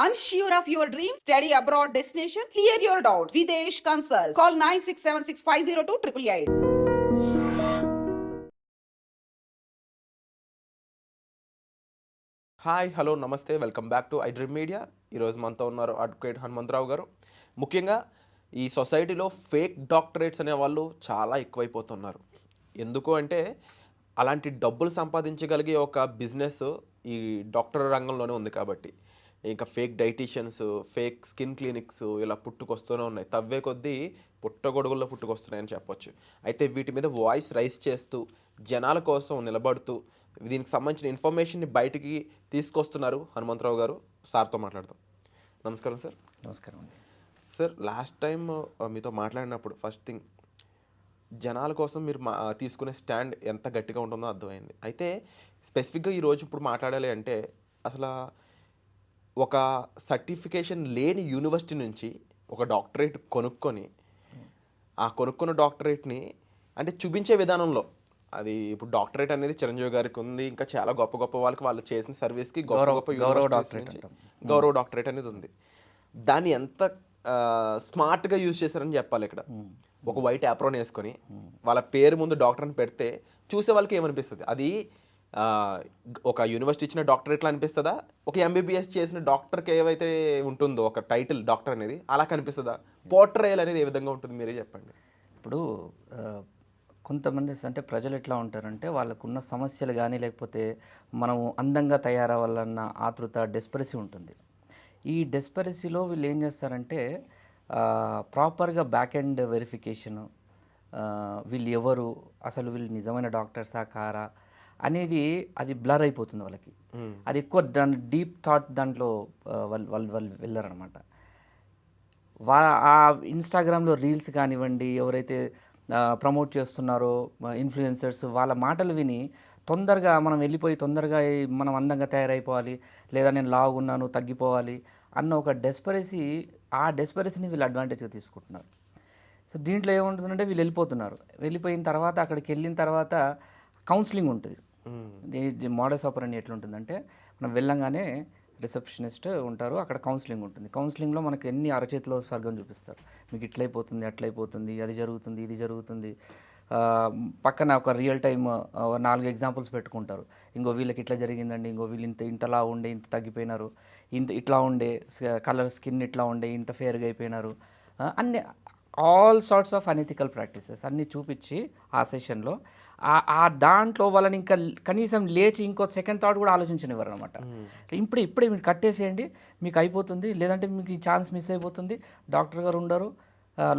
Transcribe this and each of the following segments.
Unsure of your dream? Study abroad destination? Clear your doubts. Videsh Consult. Call 9676502888. Hi hello నమస్తే welcome back to I Dream Media. ఈరోజు మనతో ఉన్నారు advocate Hanumantharao గారు. ముఖ్యంగా ఈ సొసైటీలో ఫేక్ డాక్టరేట్స్ అనే వాళ్ళు చాలా ఎక్కువైపోతున్నారు. ఎందుకు అంటే అలాంటి డబ్బులు సంపాదించగలిగే ఒక బిజినెస్ ఈ డాక్టర్ రంగంలోనే ఉంది కాబట్టి. ఇంకా fake dietitians, fake skin clinics ఇలా పుట్టుకొస్తూనే ఉన్నాయి. తవ్వే కొద్దీ పుట్టగొడుగుల్లో పుట్టుకొస్తున్నాయని చెప్పొచ్చు. అయితే వీటి మీద వాయిస్ రైజ్ చేస్తూ జనాల కోసం నిలబడుతూ దీనికి సంబంధించిన ఇన్ఫర్మేషన్ని బయటికి తీసుకొస్తున్నారు హనుమంతరావు గారు. సార్తో మాట్లాడతాం. నమస్కారం సార్. నమస్కారం అండి. సార్, లాస్ట్ టైం మీతో మాట్లాడినప్పుడు ఫస్ట్ థింగ్ జనాల కోసం మీరు తీసుకునే స్టాండ్ ఎంత గట్టిగా ఉంటుందో అర్థమైంది. అయితే స్పెసిఫిక్గా ఈరోజు ఇప్పుడు మాట్లాడాలి అంటే అసలు ఒక సర్టిఫికేషన్ లేని యూనివర్సిటీ నుంచి ఒక డాక్టరేట్ కొనుక్కొని ఆ కొనుక్కున్న డాక్టరేట్ని అంటే చూపించే విధానంలో అది ఇప్పుడు డాక్టరేట్ అనేది చిరంజీవి గారికి ఉంది, ఇంకా చాలా గొప్ప గొప్ప వాళ్ళకి వాళ్ళు చేసిన సర్వీస్కి గొప్ప గొప్ప యూనివర్సిటీస్ నుంచి గౌరవ డాక్టరేట్ అనేది ఉంది. దాన్ని ఎంత స్మార్ట్గా యూజ్ చేశారని చెప్పాలి. ఇక్కడ ఒక వైట్ యాప్రోన్ వేసుకొని వాళ్ళ పేరు ముందు డాక్టర్ అని పెడితే చూసే వాళ్ళకి ఏమనిపిస్తుంది? అది ఒక యూనివర్సిటీ ఇచ్చిన డాక్టరేట్లు అనిపిస్తుందా? ఒక ఎంబీబీఎస్ చేసిన డాక్టర్కి ఏవైతే ఉంటుందో ఒక టైటిల్ డాక్టర్ అనేది అలా కనిపిస్తుందా? పోర్ట్రేయల్ అనేది ఏ విధంగా ఉంటుంది మీరే చెప్పండి. ఇప్పుడు కొంతమంది అంటే ప్రజలు ఎట్లా ఉంటారంటే వాళ్ళకున్న సమస్యలు కానీ లేకపోతే మనం అందంగా తయారవ్వాలన్న ఆతృత, డెస్పరసీ ఉంటుంది. ఈ డెస్పరసీలో వీళ్ళు ఏం చేస్తారంటే ప్రాపర్గా బ్యాక్ ఎండ్ వెరిఫికేషను, వీళ్ళు ఎవరు, అసలు వీళ్ళు నిజమైన డాక్టర్సా కారా అనేది అది బ్లర్ అయిపోతుంది వాళ్ళకి. అది ఎక్కువ దాని డీప్ థాట్ దాంట్లో వాళ్ళు వెళ్ళారనమాట. ఆ ఇన్స్టాగ్రామ్లో రీల్స్ కానివ్వండి, ఎవరైతే ప్రమోట్ చేస్తున్నారో ఇన్ఫ్లుయెన్సర్స్, వాళ్ళ మాటలు విని తొందరగా మనం వెళ్ళిపోయి తొందరగా మనం అందంగా తయారైపోవాలి, లేదా నేను లావుగున్నాను తగ్గిపోవాలి అన్న ఒక డెస్పరసీ, ఆ డెస్పరసీని వీళ్ళు అడ్వాంటేజ్గా తీసుకుంటున్నారు. సో దీంట్లో ఏముంటుందంటే వీళ్ళు వెళ్ళిపోయిన తర్వాత అక్కడికి వెళ్ళిన తర్వాత కౌన్సిలింగ్ ఉంటుంది. మోడస్ ఆపరెండి ఎట్లుంటుందంటే మనం వెళ్ళంగానే రిసెప్షనిస్ట్ ఉంటారు, అక్కడ కౌన్సిలింగ్ ఉంటుంది. కౌన్సిలింగ్లో మనకు ఎన్ని అరచేతిలో స్వర్గం చూపిస్తారు. మీకు ఇట్లయిపోతుంది, అట్లయిపోతుంది, అది జరుగుతుంది, ఇది జరుగుతుంది. పక్కన ఒక రియల్ టైమ్ 4 ఎగ్జాంపుల్స్ పెట్టుకుంటారు. ఇంకో వీళ్ళకి ఇట్లా జరిగిందండి, ఇంకో వీళ్ళు ఇంతలా ఉండే ఇంత తగ్గిపోయినారు, ఇట్లా ఉండే కలర్ స్కిన్ ఇట్లా ఉండే ఇంత ఫేర్గా అయిపోయినారు, అన్ని all sorts of unethical practices అన్నీ చూపించి ఆ సెషన్లో ఆ దాంట్లో వాళ్ళని ఇంకా కనీసం లేచి ఇంకో సెకండ్ థాట్ కూడా ఆలోచించనివ్వరు అనమాట. ఇప్పుడే మీరు కట్టేసేయండి, మీకు అయిపోతుంది, లేదంటే మీకు ఈ ఛాన్స్ మిస్ అయిపోతుంది, డాక్టర్ గారు ఉండరు,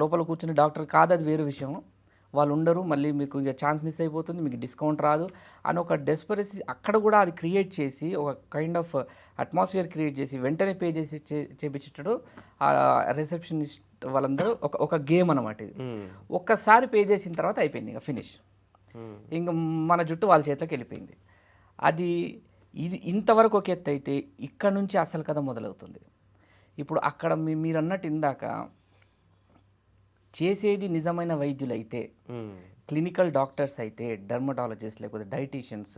లోపల కూర్చుని డాక్టర్ కాదు, అది వేరే విషయం, వాళ్ళు ఉండరు, మళ్ళీ మీకు ఇక ఛాన్స్ మిస్ అయిపోతుంది, మీకు డిస్కౌంట్ రాదు అని ఒక డెస్పరసీ అక్కడ కూడా అది క్రియేట్ చేసి ఒక కైండ్ ఆఫ్ అట్మాస్ఫియర్ క్రియేట్ చేసి వెంటనే పే చేసి చేపించేటప్పుడు ఆ రిసెప్షనిస్ట్ వాళ్ళందరూ ఒక గేమ్ అనమాట ఇది. ఒక్కసారి పే చేసిన తర్వాత అయిపోయింది, ఇంకా ఫినిష్, ఇంకా మన జుట్టు వాళ్ళ చేతిలోకి వెళ్ళిపోయింది. ఇది ఇంతవరకు ఒక ఎత్తు అయితే ఇక్కడ నుంచి అసలు కథ మొదలవుతుంది. ఇప్పుడు అక్కడ మీరు అన్నట్టు ఇందాక చేసేది నిజమైన వైద్యులు అయితే, క్లినికల్ డాక్టర్స్ అయితే, డర్మటాలజిస్ట్ లేకపోతే డైటీషియన్స్,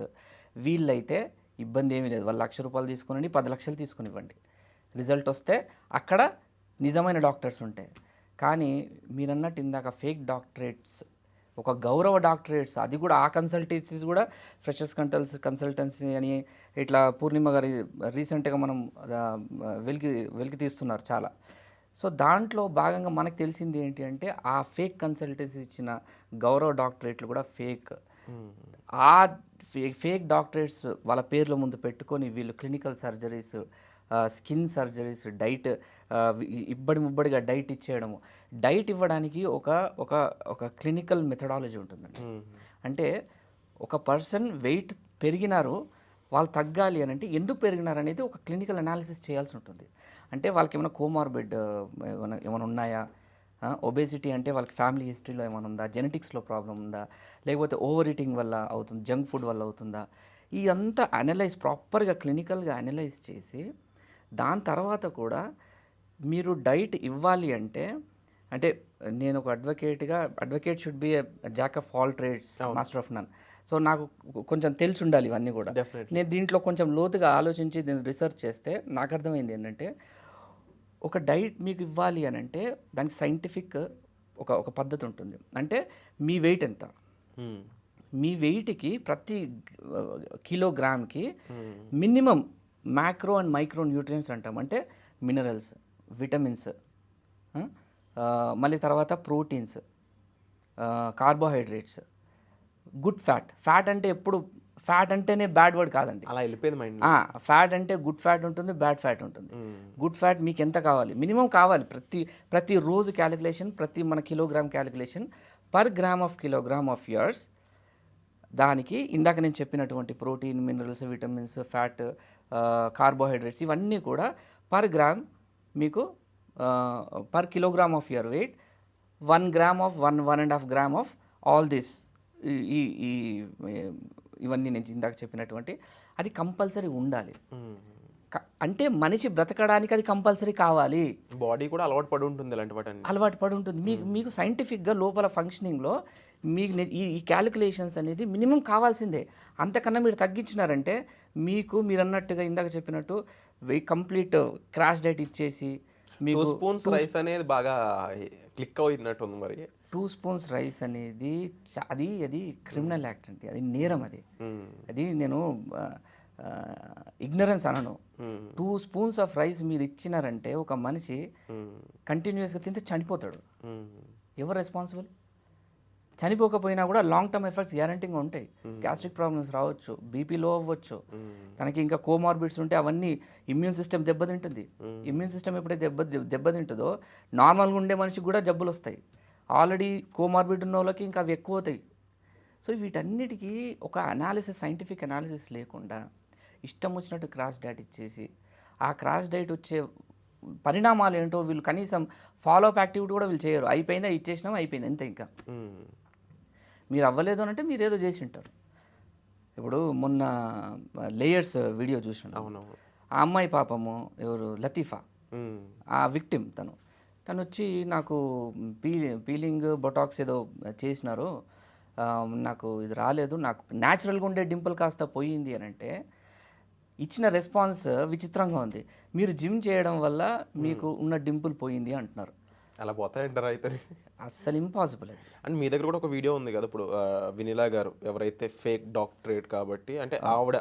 వీళ్ళైతే ఇబ్బంది ఏమీ లేదు. వాళ్ళు ₹1,00,000 తీసుకుని 10 లక్షలు తీసుకుని ఇవ్వండి, రిజల్ట్ వస్తే అక్కడ నిజమైన డాక్టర్స్ ఉంటాయి. కానీ మీరు అన్నట్టు ఇందాక ఫేక్ డాక్టరేట్స్, ఒక గౌరవ డాక్టరేట్స్, అది కూడా ఆ కన్సల్టెన్సీస్ కూడా ఫ్రెషర్స్ కన్సల్టెన్సీ అని ఇట్లా పూర్ణిమ గారి రీసెంట్గా మనం వెలికి తీస్తున్నారు చాలా. సో దాంట్లో భాగంగా మనకు తెలిసింది ఏంటి అంటే ఆ ఫేక్ కన్సల్టెన్సీ ఇచ్చిన గౌరవ డాక్టరేట్లు కూడా ఫేక్. ఆ ఫేక్ డాక్టరేట్స్ వాళ్ళ పేర్ల ముందు పెట్టుకొని వీళ్ళు clinical surgeries, skin surgeries, diet ముబ్బడిగా డైట్ ఇచ్చేయడము. డైట్ ఇవ్వడానికి ఒక క్లినికల్ మెథడాలజీ ఉంటుందండి. అంటే ఒక పర్సన్ వెయిట్ పెరిగినారు, వాళ్ళు తగ్గాలి అని అంటే ఎందుకు పెరిగినారు అనేది ఒక క్లినికల్ అనాలిసిస్ చేయాల్సి ఉంటుంది. అంటే వాళ్ళకి ఏమైనా కోమార్బిడ్ ఏమైనా ఉన్నాయా, ఒబేసిటీ అంటే వాళ్ళకి ఫ్యామిలీ హిస్టరీలో ఏమైనా ఉందా, జెనెటిక్స్లో ప్రాబ్లం ఉందా, లేకపోతే ఓవర్ ఈటింగ్ వల్ల అవుతుంది, జంక్ ఫుడ్ వల్ల అవుతుందా, ఇదంతా ప్రాపర్గా క్లినికల్గా అనలైజ్ చేసి దాని తర్వాత కూడా మీరు డైట్ ఇవ్వాలి అంటే నేను ఒక advocate should be jack of all trades, master of none. So నాకు కొంచెం తెలిసి ఉండాలి ఇవన్నీ కూడా. డెఫినెట్లీ. నేను దీంట్లో కొంచెం లోతుగా ఆలోచించి నేను రీసెర్చ్ చేస్తే నాకు అర్థమైంది ఏంటంటే, ఒక డైట్ మీకు ఇవ్వాలి అని అంటే దానికి సైంటిఫిక్ ఒక పద్ధతి ఉంటుంది. అంటే మీ వెయిట్ ఎంత, మీ వెయిట్కి ప్రతి కిలోగ్రామ్కి minimum macro and micro nutrients అంటాం. అంటే మినరల్స్, విటమిన్స్, మళ్ళీ తర్వాత proteins, carbohydrates, good fat. Fat అంటే ఎప్పుడు ఫ్యాట్ అంటేనే బ్యాడ్ వర్డ్ కాదండి. అలా వెళ్ళిపోయింది మైండ్. ఫ్యాట్ అంటే గుడ్ ఫ్యాట్ ఉంటుంది, బ్యాడ్ ఫ్యాట్ ఉంటుంది. గుడ్ ఫ్యాట్ మీకు ఎంత కావాలి, మినిమం కావాలి. ప్రతి రోజు క్యాలిక్యులేషన్, ప్రతి మన kilogram calculation per gram of kilogram of years. దానికి ఇందాక నేను చెప్పినటువంటి protein, minerals, vitamins, fat, carbohydrates ఇవన్నీ కూడా పర్ గ్రామ్ మీకు per kilogram of your weight 1 gram of 1.5 gram of all this, ఇవన్నీ నేను ఇందాక చెప్పినటువంటి అది కంపల్సరీ ఉండాలి. అంటే మనిషి బ్రతకడానికి అది కంపల్సరీ కావాలి. బాడీ కూడా అలవాటు పడి ఉంటుంది ఇలాంటి వాటి అలవాటు పడి ఉంటుంది. మీకు సైంటిఫిక్గా లోపల ఫంక్షనింగ్లో మీకు ఈ క్యాలిక్యులేషన్స్ అనేది మినిమం కావాల్సిందే. అంతకన్నా మీరు తగ్గించినారంటే మీరు అన్నట్టుగా ఇందాక చెప్పినట్టు కంప్లీట్ క్రాష్ డైట్ ఇచ్చేసి మీకు 2 స్పూన్స్ రైస్ అనేది బాగా క్లిక్ అవుతున్నట్టు ఉంది. మరి 2 స్పూన్స్ రైస్ అనేది అది క్రిమినల్ యాక్ట్ అండి. అది నేరం. అది నేను ఇగ్నరెన్స్ అనను. 2 స్పూన్స్ ఆఫ్ రైస్ మీరు ఇచ్చినారంటే ఒక మనిషి కంటిన్యూస్గా తింటే చనిపోతాడు. ఎవరు రెస్పాన్సిబుల్? చనిపోకపోయినా కూడా లాంగ్ టర్మ్ ఎఫెక్ట్స్ గ్యారంటీగా ఉంటాయి. గ్యాస్ట్రిక్ ప్రాబ్లమ్స్ రావచ్చు, బీపీ లో అవ్వచ్చు, తనకి ఇంకా కోమార్బిడ్స్ ఉంటే అవన్నీ ఇమ్యూన్ సిస్టమ్ దెబ్బతింటుంది. ఇమ్యూన్ సిస్టమ్ ఎప్పుడైతే దెబ్బతింటుందో నార్మల్గా ఉండే మనిషికి కూడా జబ్బులు వస్తాయి. ఆల్రెడీ కోమార్బిడ్ ఉన్న వాళ్ళకి ఇంకా అవి ఎక్కువ అవుతాయి. సో వీటన్నిటికీ ఒక సైంటిఫిక్ అనాలిసిస్ లేకుండా ఇష్టం వచ్చినట్టు క్రాష్ డైట్ ఇచ్చేసి ఆ క్రాష్ డైట్ వచ్చే పరిణామాలు ఏంటో వీళ్ళు కనీసం ఫాలో అప్ యాక్టివిటీ కూడా వీళ్ళు చేయరు. అయిపోయిందా, ఇచ్చేసినాం, అయిపోయింది అంతే. ఇంకా మీరు అవ్వలేదు అని అంటే మీరు ఏదో చేసి ఉంటారు. ఇప్పుడు మొన్న లేయర్స్ వీడియో చూసినాం. ఆ అమ్మాయి పాపము ఎవరు, లతీఫా, ఆ విక్టిమ్ తను వచ్చి నాకు పీలింగ్ బొటాక్స్ ఏదో చేసినారు, నాకు ఇది రాలేదు, నాకు న్యాచురల్గా ఉండే డింపుల్ కాస్త పోయింది అని అంటే ఇచ్చిన రెస్పాన్స్ విచిత్రంగా ఉంది. మీరు జిమ్ చేయడం వల్ల మీకు ఉన్న డింపుల్ పోయింది అంటున్నారు. అలా పోతాయంటారా అయితే? అస్సలు ఇంపాసిబుల్. అండ్ మీ దగ్గర కూడా ఒక వీడియో ఉంది కదా ఇప్పుడు, వినిలా గారు ఎవరైతే ఫేక్ డాక్టరేట్ కాబట్టి అంటే ఆవిడ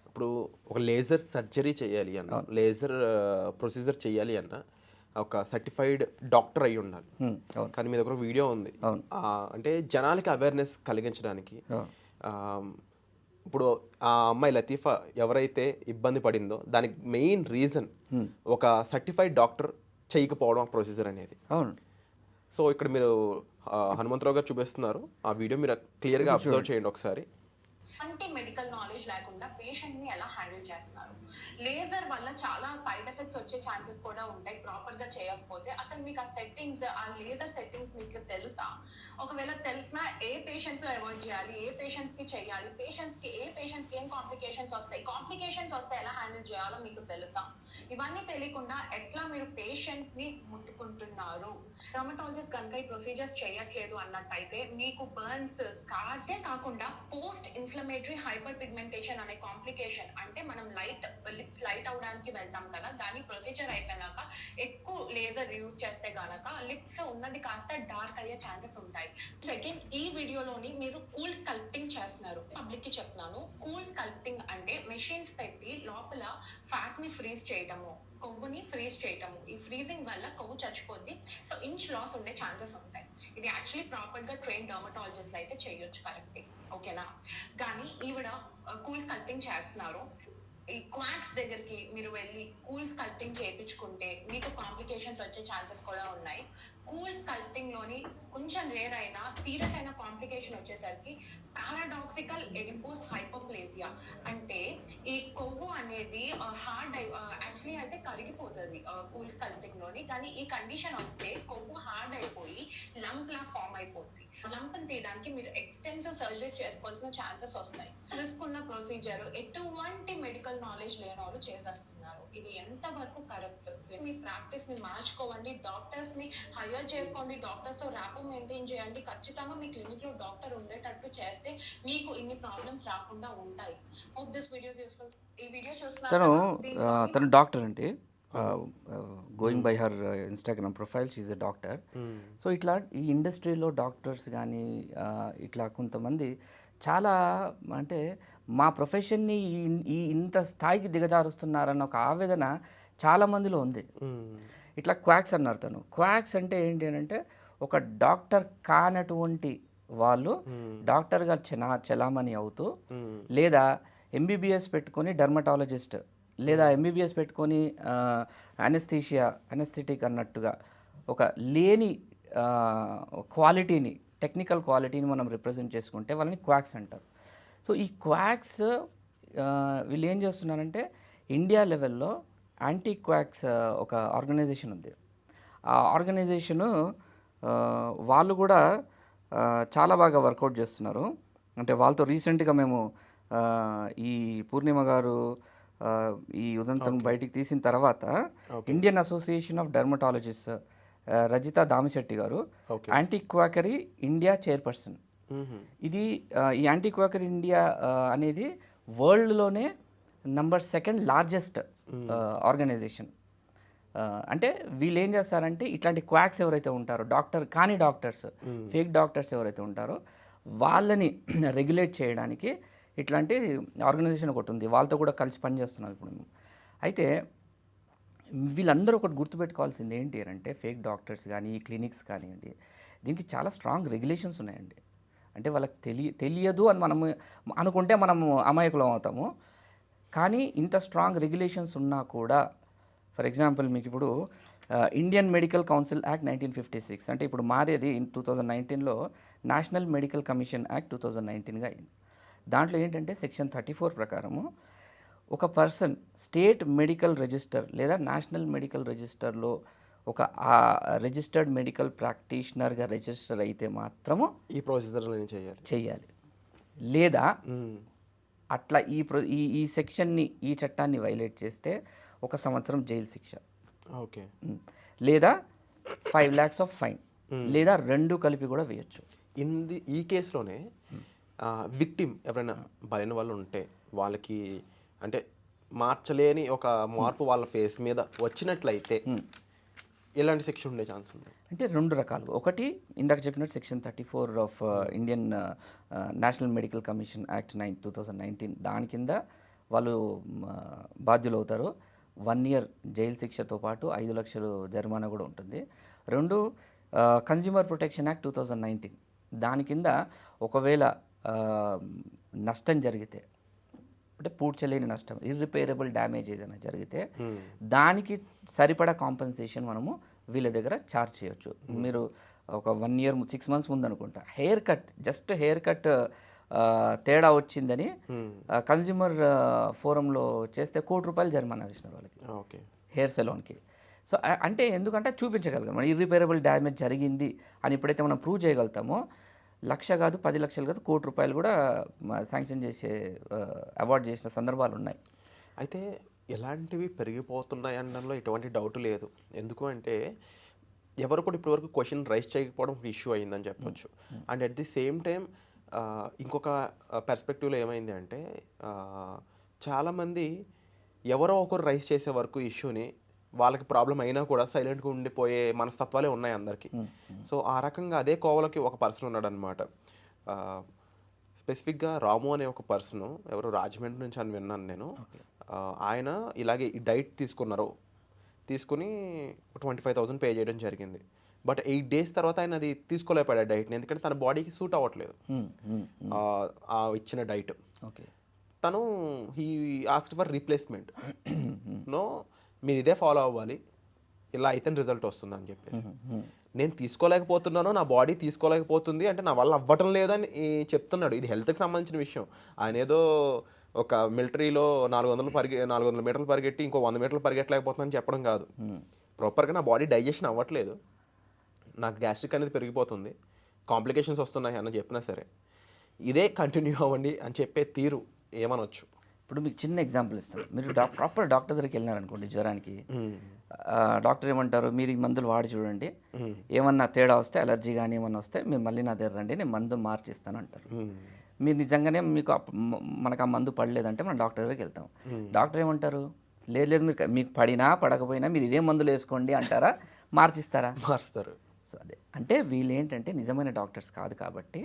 ఇప్పుడు ఒక లేజర్ సర్జరీ చేయాలి అన్న, లేజర్ ప్రొసీజర్ చేయాలి అన్న ఒక సర్టిఫైడ్ డాక్టర్ అయి ఉండాలి. కానీ మీ దగ్గర వీడియో ఉంది అంటే జనాలకి అవేర్నెస్ కలిగించడానికి. ఇప్పుడు ఆ అమ్మాయి లతీఫా ఎవరైతే ఇబ్బంది పడిందో దానికి మెయిన్ రీజన్ ఒక సర్టిఫైడ్ డాక్టర్ చేయకపోవడం ప్రొసీజర్ అనేది. సో ఇక్కడ మీరు హనుమంతరావు గారు చూపిస్తున్నారు ఆ వీడియో, మీరు క్లియర్గా అబ్జర్వ్ చేయండి ఒకసారి. అంటే మెడికల్ నాలెడ్జ్ లేకుండా పేషెంట్ ని ఎలా హ్యాండిల్ చేస్తున్నారు. లేజర్ వల్ల చాలా సైడ్ ఎఫెక్ట్స్ వచ్చే ఛాన్సెస్ కూడా ఉంటాయి ప్రాపర్ గా చేయకపోతే. అసలు మీకు ఆ సెట్టింగ్స్, ఆ లేజర్ సెట్టింగ్స్ మీకు తెలుసా? ఒకవేళ తెలిసినా ఏ పేషెంట్స్ లో అవాయిడ్ చేయాలి, ఏ పేషెంట్స్ కి చేయాలి, పేషెంట్స్ కి ఏం కాంప్లికేషన్స్ వస్తాయి ఎలా హ్యాండిల్ చేయాలో మీకు తెలుసా? ఇవన్నీ తెలియకుండా ఎట్లా మీరు పేషెంట్ ని ముట్టుకుంటున్నారు? డర్మటాలజిస్ట్ కనుక ఈ ప్రొసీజర్స్ చేయట్లేదు అన్నట్టయితే మీకు బర్న్స్, స్కార్సే కాకుండా పోస్ట్ ఇన్ఫ్లమేటరీ హైపర్ పిగ్మెంటేషన్ అనే కాంప్లికేషన్, అంటే మనం లిప్స్ లైట్ అవడానికి వెళ్తాం కదా, దాని ప్రొసీజర్ అయిపోయినాక ఎక్కువ లేజర్ యూజ్ చేస్తే గనక లిప్స్ ఉన్నది కాస్త డార్క్ అయ్యే ఛాన్సెస్ ఉంటాయి. సెకండ్, ఈ వీడియోలోని మీరు కూల్ స్కల్ప్టింగ్ చేస్తున్నారు. పబ్లిక్ కి చెప్తున్నాను, కూల్ స్కల్ప్టింగ్ అంటే మెషిన్స్ పెట్టి లోపల ఫ్యాట్ ని ఫ్రీజ్ చేయటము, కొవ్వుని ఫ్రీజ్ చేయటము. ఈ ఫ్రీజింగ్ వల్ల కొవ్వు చచ్చిపోద్ది. సో ఇంచ్ లాస్ ఉండే ఛాన్సెస్ ఉంటాయి. ఇది యాక్చువల్లీ ప్రాపర్ గా ట్రైన్ డర్మటాలజిస్ట్ అయితే చేయొచ్చు, కరెక్ట్, ఓకేనా? కానీ ఈవిడ కూల్ స్కల్ప్టింగ్ చేస్తున్నారు. ఈ క్వాక్స్ దగ్గరికి మీరు వెళ్ళి కూల్ స్కల్ప్టింగ్ చేయించుకుంటే మీకు కాంప్లికేషన్స్ వచ్చే ఛాన్సెస్ కూడా ఉన్నాయి. కూల్ స్కల్ప్టింగ్ లోని కొంచెం రేర్ అయినా సీరియస్ అయిన కాంప్లికేషన్ వచ్చేసరికి పారాడాక్సికల్ ఎడిపోస్ హైపోప్లేసియా, అంటే ఈ కొవ్వు అనేది యాక్చువల్లీ అయితే కరిగిపోతుంది కూల్ స్కల్ప్టింగ్ లోని. కానీ ఈ కండిషన్ వస్తే కొవ్వు హార్డ్ అయిపోయి లంప్ లా ఫామ్ అయిపోతుంది. లంప్ తీయడానికి మీరు ఎక్స్టెన్సివ్ సర్జరీస్ చేసుకోవాల్సిన ఛాన్సెస్ వస్తాయి. రిస్క్ ఉన్న ప్రొసీజర్ ఎటువంటి మెడికల్ నాలెడ్జ్ లేని వాళ్ళు చేసేస్తున్నారు. ఇది ఎంత వరకు కరెక్ట్? మీ ప్రాక్టీస్ ని మార్చుకోవండి, డాక్టర్స్ ని హైర్ చేసుకోండి, డాక్టర్స్ తో ర్యాపో మెయింటైన్ చేయండి. ఖచ్చితంగా మీ క్లినిక్ లో డాక్టర్ ఉండేటట్టు చేస్తే మీకు ఇన్ని ప్రాబ్లమ్స్ రాకుండా ఉంటాయి. Hope this video useful. ఈ వీడియో చూస్తున్నారు తను కదా, దీంట్లో తను డాక్టర్ అండి. Going by her Instagram profile she's a doctor. So ఇట్లా ఈ ఇండస్ట్రీలో డాక్టర్స్ కానీ ఇట్లా కొంతమంది చాలా అంటే మా ప్రొఫెషన్ని ఈ ఇంత స్థాయికి దిగజారుస్తున్నారన్న ఒక ఆవేదన చాలా మందిలో ఉంది. ఇట్లా క్వాక్స్ అన్నారు. తను క్వాక్స్ అంటే ఏంటి అని అంటే ఒక డాక్టర్ కానటువంటి వాళ్ళు డాక్టర్గా చలామణి అవుతూ, లేదా ఎంబీబీఎస్ పెట్టుకొని డర్మటాలజిస్ట్, లేదా ఎంబీబీఎస్ పెట్టుకొని అనెస్థెటిక్ అన్నట్టుగా ఒక లేని క్వాలిటీని, టెక్నికల్ క్వాలిటీని మనం రిప్రజెంట్ చేసుకుంటే వాళ్ళని క్వాక్స్ అంటారు. సో ఈ క్వాక్స్ వీళ్ళు ఏం చేస్తున్నారంటే ఇండియా లెవెల్లో యాంటీ క్వాక్స్ ఒక ఆర్గనైజేషన్ ఉంది. ఆ ఆర్గనైజేషను వాళ్ళు కూడా చాలా బాగా వర్కౌట్ చేస్తున్నారు. అంటే వాళ్ళతో రీసెంట్గా మేము ఈ పూర్ణిమ గారు ఈ ఉదంతం బయటికి తీసిన తర్వాత Indian association of dermatologist Rajitha Damisetti గారు యాంటీ క్వాకరీ ఇండియా చైర్పర్సన్. ఇది ఈ యాంటీ క్వాకరీ ఇండియా అనేది వరల్డ్లోనే నంబర్ 2 లార్జెస్ట్ ఆర్గనైజేషన్. అంటే వీళ్ళు ఏం చేస్తారంటే ఇట్లాంటి క్వాక్స్ ఎవరైతే ఉంటారో, డాక్టర్స్ ఫేక్ డాక్టర్స్ ఎవరైతే ఉంటారో వాళ్ళని రెగ్యులేట్ చేయడానికి ఇట్లాంటి ఆర్గనైజేషన్ ఒకటి ఉంది. వాళ్ళతో కూడా కలిసి పనిచేస్తున్నాం ఇప్పుడు మేము. అయితే వీళ్ళందరూ ఒకటి గుర్తుపెట్టుకోవాల్సింది ఏంటి అంటే ఫేక్ డాక్టర్స్ కానీ ఈ క్లినిక్స్ కానివ్వండి, దీనికి చాలా స్ట్రాంగ్ రెగ్యులేషన్స్ ఉన్నాయండి. అంటే వాళ్ళకి తెలియదు అని మనము అనుకుంటే మనము అమాయకులం అవుతాము. కానీ ఇంత స్ట్రాంగ్ రెగ్యులేషన్స్ ఉన్నా కూడా, ఫర్ ఎగ్జాంపుల్ మీకు ఇప్పుడు ఇండియన్ మెడికల్ కౌన్సిల్ యాక్ట్ 1956 అంటే ఇప్పుడు మారేది 2019లో నేషనల్ మెడికల్ కమిషన్ యాక్ట్ 2019గా అయింది. దాంట్లో ఏంటంటే సెక్షన్ 34 ప్రకారము ఒక పర్సన్ స్టేట్ మెడికల్ రిజిస్టర్ లేదా నేషనల్ మెడికల్ రిజిస్టర్లో ఒక రిజిస్టర్డ్ మెడికల్ ప్రాక్టీషనర్గా రిజిస్టర్ అయితే మాత్రము ఈ ప్రొసీజర్ చేయాలి. లేదా అట్లా ఈ సెక్షన్ని, ఈ చట్టాన్ని వైలేట్ చేస్తే 1 సంవత్సరం జైలు శిక్ష, ఓకే, లేదా 5 lakhs ఆఫ్ ఫైన్, లేదా 2 కలిపి కూడా వేయచ్చు. ఈ కేసులోనే విక్టిమ్ ఎవరైనా బలైన వాళ్ళు ఉంటే వాళ్ళకి అంటే మార్చలేని ఒక మార్పు వాళ్ళ ఫేస్ మీద వచ్చినట్లయితే ఎలాంటి శిక్ష ఉండే ఛాన్స్ ఉంది? అంటే 2 రకాలు. ఒకటి ఇందాక చెప్పినట్టు section 34 of Indian national medical commission act 2019 దాని కింద వాళ్ళు బాధ్యులు అవుతారు. 1 year జైలు శిక్షతో పాటు 5 లక్షలు జరిమానా కూడా ఉంటుంది. 2 కన్జ్యూమర్ ప్రొటెక్షన్ యాక్ట్ 2019 దాని కింద ఒకవేళ నష్టం జరిగితే, అంటే పూడ్చలేని నష్టం, ఇర్రిపేరబుల్ డ్యామేజ్ ఏదైనా జరిగితే దానికి సరిపడా కాంపెన్సేషన్ మనము వీళ్ళ దగ్గర ఛార్జ్ చేయొచ్చు. మీరు ఒక 1 year 6 months ముందు అనుకుంటా జస్ట్ హెయిర్ కట్ తేడా వచ్చిందని కన్జ్యూమర్ ఫోరంలో చేస్తే ₹1 కోటి జరిమానా వేసినారు వాళ్ళకి, ఓకే, హెయిర్ సెలూన్కి. సో అంటే ఎందుకంటే చూపించగలిగాం మన ఇర్రిపేరబుల్ డ్యామేజ్ జరిగింది అని ఎప్పుడైతే మనం ప్రూవ్ చేయగలుగుతామో 1,00,000 కాదు 10 లక్షలు కాదు ₹1 కోటి కూడా శాంక్షన్ చేసే అవార్డు చేసిన సందర్భాలు ఉన్నాయి. అయితే ఎలాంటివి పెరిగిపోతున్నాయి అనడంలో ఎటువంటి డౌట్ లేదు. ఎందుకు అంటే ఎవరు కూడా ఇప్పటివరకు క్వశ్చన్ రైజ్ చేయకపోవడం ఒక ఇష్యూ అయిందని చెప్పొచ్చు. And at the same time ఇంకొక పర్స్పెక్టివ్లో ఏమైంది అంటే చాలామంది ఎవరో ఒకరు రైజ్ చేసే వరకు ఇష్యూని వాళ్ళకి ప్రాబ్లం అయినా కూడా సైలెంట్గా ఉండిపోయే మనస్తత్వాలే ఉన్నాయి అందరికీ. సో ఆ రకంగా అదే కోవలకి ఒక పర్సన్ ఉన్నాడు అనమాట. స్పెసిఫిక్గా రాము అనే ఒక పర్సన్, ఎవరు రాజమండ్రి నుంచి అని విన్నాను నేను. ఆయన ఇలాగే ఈ డైట్ తీసుకుని 25,000 పే చేయడం జరిగింది. బట్ 8 days తర్వాత ఆయన అది తీసుకోలేకపోయాడు డైట్ని, ఎందుకంటే తన బాడీకి సూట్ అవ్వట్లేదు ఆ ఇచ్చిన డైట్. తను he asked for replacement. No, మీరు ఇదే ఫాలో అవ్వాలి, ఇలా అయితే రిజల్ట్ వస్తుంది అని చెప్పేసి. నేను తీసుకోలేకపోతున్నాను, నా బాడీ తీసుకోలేకపోతుంది అంటే నా వల్ల అవ్వటం లేదని చెప్తున్నాడు. ఇది హెల్త్కి సంబంధించిన విషయం. ఆయన ఏదో ఒక మిలిటరీలో 400 మీటర్లు పరిగెట్టి ఇంకో 100 మీటర్లు పరిగెట్టలేకపోతుందని చెప్పడం కాదు. ప్రాపర్గా నా బాడీ డైజెషన్ అవ్వట్లేదు, నాకు గ్యాస్ట్రిక్ అనేది పెరిగిపోతుంది, కాంప్లికేషన్స్ వస్తున్నాయి అని చెప్పినా సరే ఇదే కంటిన్యూ అవ్వండి అని చెప్పే తీరు ఏమనొచ్చు? ఇప్పుడు మీకు చిన్న ఎగ్జాంపుల్ ఇస్తాను. మీరు ప్రాపర్ డాక్టర్ దగ్గరికి వెళ్ళినారనుకోండి జ్వరానికి, డాక్టర్ ఏమంటారు, మీరు ఈ మందులు వాడి చూడండి, ఏమన్నా తేడా వస్తే అలర్జీ కానీ ఏమన్నా వస్తే మీరు మళ్ళీ నా దగ్గర రండి, నేను మందు మార్చిస్తాను అంటారు. మీరు నిజంగానే మీకు మనకు ఆ మందు పడలేదంటే మనం డాక్టర్ దగ్గరికి వెళ్తాం. డాక్టర్ ఏమంటారు, లేదు లేదు మీరు మీకు పడినా పడకపోయినా మీరు ఇదే మందులు వేసుకోండి అంటారా, మార్చిస్తారా? మారుస్తారు. సో అదే అంటే వీళ్ళు ఏంటంటే నిజమైన డాక్టర్స్ కాదు కాబట్టి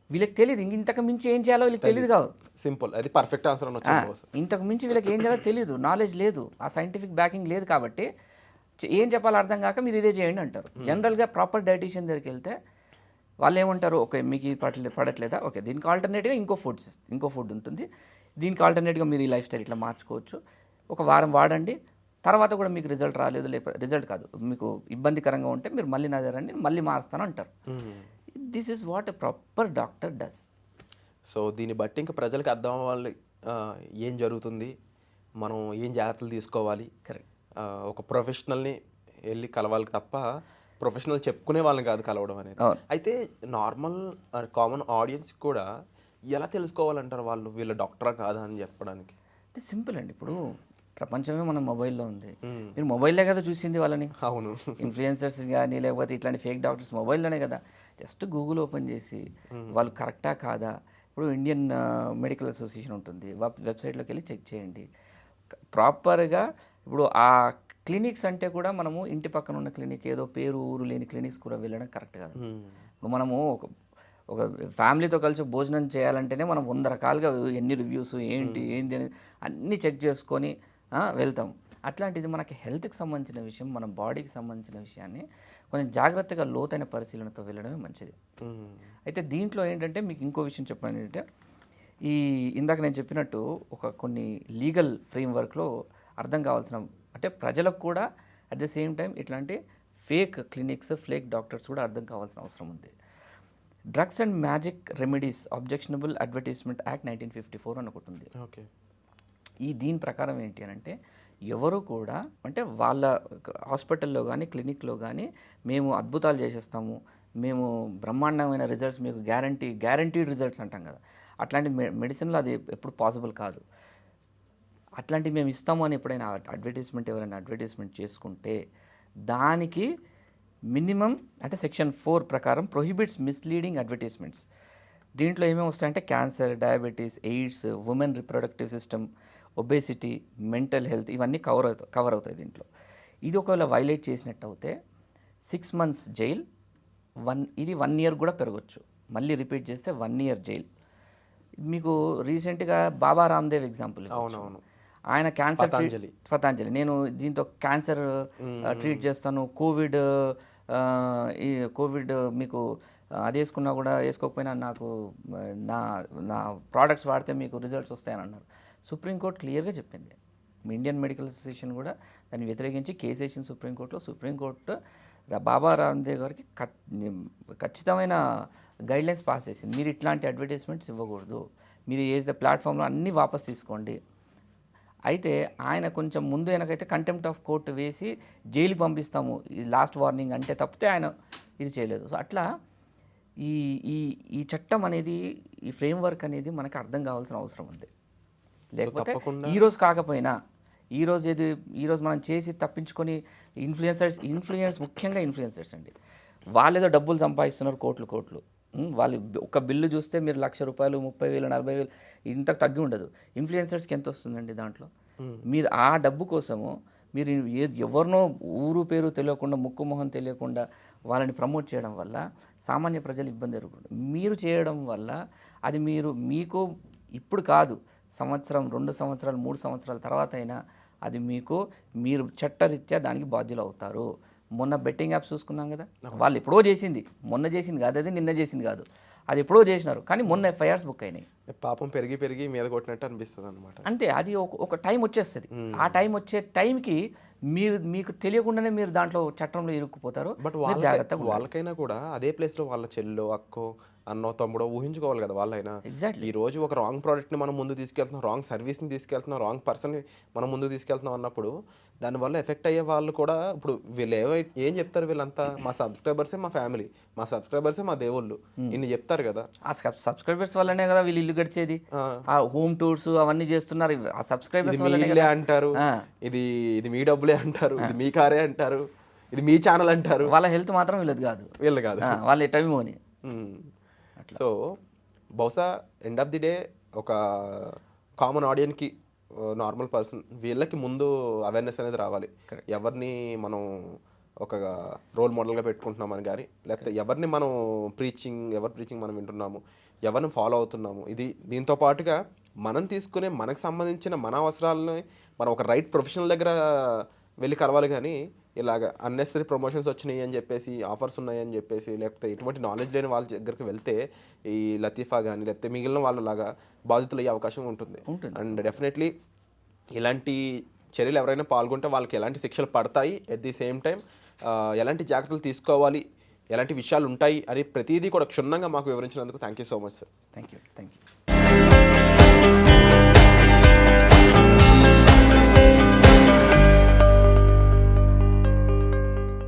వీళ్ళకి తెలియదు, ఇంతకు మించి ఏం చేయాలో వీళ్ళకి తెలియదు కాదు. సింపుల్, అది పర్ఫెక్ట్ ఆన్సర్ అని వచ్చింది. ఇంతకు మించి వీళ్ళకి ఏం చేయాలో తెలియదు, నాలెడ్జ్ లేదు, ఆ సైంటిఫిక్ బ్యాకింగ్ లేదు కాబట్టి ఏం చెప్పాలో అర్థం కాక మీరు ఇదే చేయండి అంటారు. జనరల్గా ప్రాపర్ డైటీషియన్ దగ్గరికి వెళ్తే వాళ్ళు ఏమంటారు, ఓకే మీకు పడట్లేదా, ఓకే దీనికి ఆల్టర్నేట్గా ఇంకో ఫుడ్ ఉంటుంది, దీనికి ఆల్టర్నేట్గా మీరు ఈ లైఫ్ స్టైల్ ఇట్లా మార్చుకోవచ్చు, ఒక వారం వాడండి, తర్వాత కూడా మీకు రిజల్ట్ రాలేదు, లేకపోతే రిజల్ట్ కాదు మీకు ఇబ్బందికరంగా ఉంటే మీరు మళ్ళీ నా దగ్గర రండి, మళ్ళీ మారుస్తాను అంటారు. This is what a proper doctor does. So దీన్ని బట్టి ఇంకా ప్రజలకు అర్థం అవ్వాలి ఏం జరుగుతుంది, మనం ఏం జాగ్రత్తలు తీసుకోవాలి. కరెక్ట్. ఒక ప్రొఫెషనల్ని వెళ్ళి కలవాలి తప్ప ప్రొఫెషనల్ చెప్పుకునే వాళ్ళని కాదు కలవడం అనేది. అయితే నార్మల్ కామన్ ఆడియన్స్ కూడా ఎలా తెలుసుకోవాలంటారు వాళ్ళు వీళ్ళ డాక్టరా కాదా అని చెప్పడానికి? అంటే సింపుల్ అండి, ఇప్పుడు ప్రపంచమే మన మొబైల్లో ఉంది, మీరు మొబైల్లో కదా చూసింది వాళ్ళని. అవును, ఇన్ఫ్లుయెన్సర్స్ కానీ లేకపోతే ఇట్లాంటి ఫేక్ డాక్టర్స్ మొబైల్లోనే కదా. జస్ట్ గూగుల్ ఓపెన్ చేసి వాళ్ళు కరెక్టా కాదా, ఇప్పుడు ఇండియన్ మెడికల్ అసోసియేషన్ ఉంటుంది, వెబ్సైట్లోకి వెళ్ళి చెక్ చేయండి ప్రాపర్గా. ఇప్పుడు ఆ క్లినిక్స్ అంటే కూడా మనము ఇంటి పక్కన ఉన్న క్లినిక్, ఏదో పేరు ఊరు లేని క్లినిక్స్ కూడా వెళ్ళడం కరెక్ట్ కాదు. ఇప్పుడు మనము ఒక ఫ్యామిలీతో కలిసి భోజనం చేయాలంటేనే మనం 100 రకాలుగా ఎన్ని రివ్యూస్ ఏంటి అని అన్నీ చెక్ చేసుకొని వెళ్తాం. అట్లాంటిది మనకి హెల్త్కి సంబంధించిన విషయం, మన బాడీకి సంబంధించిన విషయాన్ని కొంచెం జాగ్రత్తగా లోతైన పరిశీలనతో వెళ్ళడమే మంచిది. అయితే దీంట్లో ఏంటంటే మీకు ఇంకో విషయం చెప్పాను ఏంటంటే, ఇందాక నేను చెప్పినట్టు కొన్ని లీగల్ ఫ్రేమ్వర్క్లో అర్థం కావాల్సిన, అంటే ప్రజలకు కూడా అట్ ద సేమ్ టైం ఇట్లాంటి ఫేక్ క్లినిక్స్, ఫేక్ డాక్టర్స్ కూడా అర్థం కావాల్సిన అవసరం ఉంది. Drugs and magic remedies objectionable advertisement act 1954 అని ఒకటి ఉంది. ఓకే. దీని ప్రకారం ఏంటి అని అంటే, ఎవరు కూడా అంటే వాళ్ళ హాస్పిటల్లో కానీ క్లినిక్లో కానీ మేము అద్భుతాలు చేసేస్తాము, మేము బ్రహ్మాండమైన రిజల్ట్స్ మీకు గ్యారంటీడ్ రిజల్ట్స్ అంటాం కదా, అట్లాంటి మెడిసిన్లో అది ఎప్పుడు పాసిబుల్ కాదు. అట్లాంటివి మేము ఇస్తాము అని ఎప్పుడైనా ఎవరైనా అడ్వర్టైజ్మెంట్ చేసుకుంటే దానికి మినిమం అంటే సెక్షన్ 4 ప్రకారం ప్రొహిబిట్స్ మిస్లీడింగ్ అడ్వర్టైజ్మెంట్స్. దీంట్లో ఏమేమి వస్తాయంటే cancer, diabetes, AIDS, women reproductive system, obesity, mental health, ఇవన్నీ కవర్ అవుతాయి దీంట్లో. ఇది ఒకవేళ వైలేట్ చేసినట్టు అయితే 6 months జైల్, 1 year కూడా పెరగచ్చు. మళ్ళీ రిపీట్ చేస్తే 1 year జైల్. మీకు రీసెంట్గా బాబా రామ్దేవ్ ఎగ్జాంపుల్. అవునవును, ఆయన క్యాన్సర్ పతాంజలి, నేను దీంతో క్యాన్సర్ ట్రీట్ చేస్తాను, కోవిడ్ మీకు అది వేసుకున్నా కూడా వేసుకోకపోయినా నాకు నా ప్రోడక్ట్స్ వాడితే మీకు రిజల్ట్స్ వస్తాయని అన్నారు. సుప్రీంకోర్టు క్లియర్గా చెప్పింది. ఇండియన్ మెడికల్ అసోసియేషన్ కూడా దాన్ని వ్యతిరేకించి కేసు వేసింది సుప్రీంకోర్టులో. సుప్రీంకోర్టు బాబా రామ్దేవ్ గారికి ఖచ్చితమైన గైడ్లైన్స్ పాస్ చేసింది. మీరు ఇట్లాంటి అడ్వర్టైజ్మెంట్స్ ఇవ్వకూడదు, మీరు ఏదైతే ప్లాట్ఫామ్లో అన్నీ వాపస్ తీసుకోండి. అయితే ఆయన కొంచెం ముందు వెనకైతే కంటెంప్ట్ ఆఫ్ కోర్టు వేసి జైలు పంపిస్తాము, ఇది లాస్ట్ వార్నింగ్ అంటే తప్పితే ఆయన ఇది చేయలేదు. సో అట్లా ఈ చట్టం అనేది, ఈ ఫ్రేమ్వర్క్ అనేది మనకు అర్థం కావాల్సిన అవసరం ఉంది. లేకపోతే ఈరోజు కాకపోయినా ఈరోజు మనం చేసి తప్పించుకొని ఇన్ఫ్లుయెన్స్ ముఖ్యంగా ఇన్ఫ్లుయెన్సర్స్ అండి, వాళ్ళు ఏదో డబ్బులు సంపాదిస్తున్నారు కోట్లు. వాళ్ళు ఒక బిల్లు చూస్తే మీరు ₹1,00,000, 30,000, 40,000 ఇంతకు తగ్గి ఉండదు. ఇన్ఫ్లుయెన్సర్స్కి ఎంత వస్తుందండి దాంట్లో? మీరు ఆ డబ్బు కోసము మీరు ఎవరినో ఊరు పేరు తెలియకుండా, ముక్కు మొహం తెలియకుండా వాళ్ళని ప్రమోట్ చేయడం వల్ల సామాన్య ప్రజలు ఇబ్బంది ఎదుర్కొంటారు. మీరు చేయడం వల్ల అది మీకు ఇప్పుడు కాదు, సంవత్సరం, 2 సంవత్సరాలు, 3 సంవత్సరాల తర్వాత అయినా అది మీరు చట్టరీత్యా దానికి బాధ్యులు అవుతారు. మొన్న బెట్టింగ్ యాప్స్ చూసుకున్నాం కదా, వాళ్ళు ఎప్పుడో చేసింది, మొన్న చేసింది కాదు, అది నిన్న చేసింది కాదు, అది ఎప్పుడో చేసినారు, కానీ మొన్న FIRs బుక్ అయినాయి. పాపం పెరిగి మీద కొట్టినట్టు అనిపిస్తుంది అనమాట. అంతే, అది ఒక టైం వచ్చేస్తుంది. ఆ టైం వచ్చే టైంకి మీకు తెలియకుండానే మీరు దాంట్లో చట్టంలో ఇరుక్కుపోతారు. బట్ వాళ్ళకైనా కూడా అదే ప్లేస్లో వాళ్ళ చెల్లో, అక్కో అన్నో తమ్ముడో ఊహించుకోవాలి కదా వాళ్ళైనా. ఎగ్జాక్ట్లీ. ఈ రోజు ఒక రాంగ్ ప్రోడక్ట్ని మనం ముందు తీసుకెళ్తున్నాం, రాంగ్ సర్వీస్ని తీసుకెళ్తున్నాం, రాంగ్ పర్సన్ని మనం ముందు తీసుకెళ్తున్నాం అన్నప్పుడు దానివల్ల ఎఫెక్ట్ అయ్యే వాళ్ళు కూడా ఇప్పుడు వీళ్ళు ఏం చెప్తారు వీళ్ళంతా, మా సబ్స్క్రైబర్సే మా ఫ్యామిలీ, మా సబ్స్క్రైబర్సే మా దేవుళ్ళు, ఇన్ని చెప్తారు కదా. ఆ సబ్స్క్రైబర్స్ వల్లనే కదా వీళ్ళు ఇల్లు గడిచేది, ఆ హోమ్ టూర్స్ అవన్నీ చేస్తున్నారు ఆ ఇది సబ్స్క్రైబర్స్ మీ వల్లనే ఇల్లే కదా. అంటారు, ఆ. ఇది ఇది మీ డబ్బులే అంటారు, ఇది మీ కారే అంటారు, ఇది మీ ఛానల్ అంటారు. వాళ్ళ హెల్త్ మాత్రం వీళ్ళది కాదు, వీళ్ళు కాదు. వాళ్ళ టైం అని. సో బహుశా ఎండ్ ఆఫ్ ది డే ఒక కామన్ ఆడియన్కి, నార్మల్ పర్సన్, వీళ్ళకి ముందు అవేర్నెస్ అనేది రావాలి. ఎవరిని మనం ఒక రోల్ మోడల్గా పెట్టుకుంటున్నామని కానీ, లేకపోతే ఎవరిని మనం ఎవరి ప్రీచింగ్ మనం వింటున్నాము, ఎవరిని ఫాలో అవుతున్నాము, ఇది దీంతో పాటుగా మనం తీసుకునే మనకు సంబంధించిన మన అవసరాలని మనం ఒక రైట్ ప్రొఫెషనల్ దగ్గర వెళ్ళి కలవాలి. కానీ ఇలాగ అన్నెసరీ ప్రమోషన్స్ వచ్చినాయి అని చెప్పేసి, ఆఫర్స్ ఉన్నాయని చెప్పేసి, లేకపోతే ఎటువంటి నాలెడ్జ్ లేని వాళ్ళ దగ్గరికి వెళ్తే ఈ లతీఫా కానీ లేకపోతే మిగిలిన వాళ్ళలాగా బాధితులు అయ్యే అవకాశం ఉంటుంది. అండ్ డెఫినెట్లీ ఇలాంటి చర్యలు ఎవరైనా పాల్గొంటే వాళ్ళకి ఎలాంటి శిక్షలు పడతాయి, ఎట్ ది సేమ్ టైం ఎలాంటి జాగ్రత్తలు తీసుకోవాలి, ఎలాంటి విషయాలు ఉంటాయి అని ప్రతిదీ కూడా క్షుణ్ణంగా మాకు వివరించినందుకు thank you so much sir. Thank you.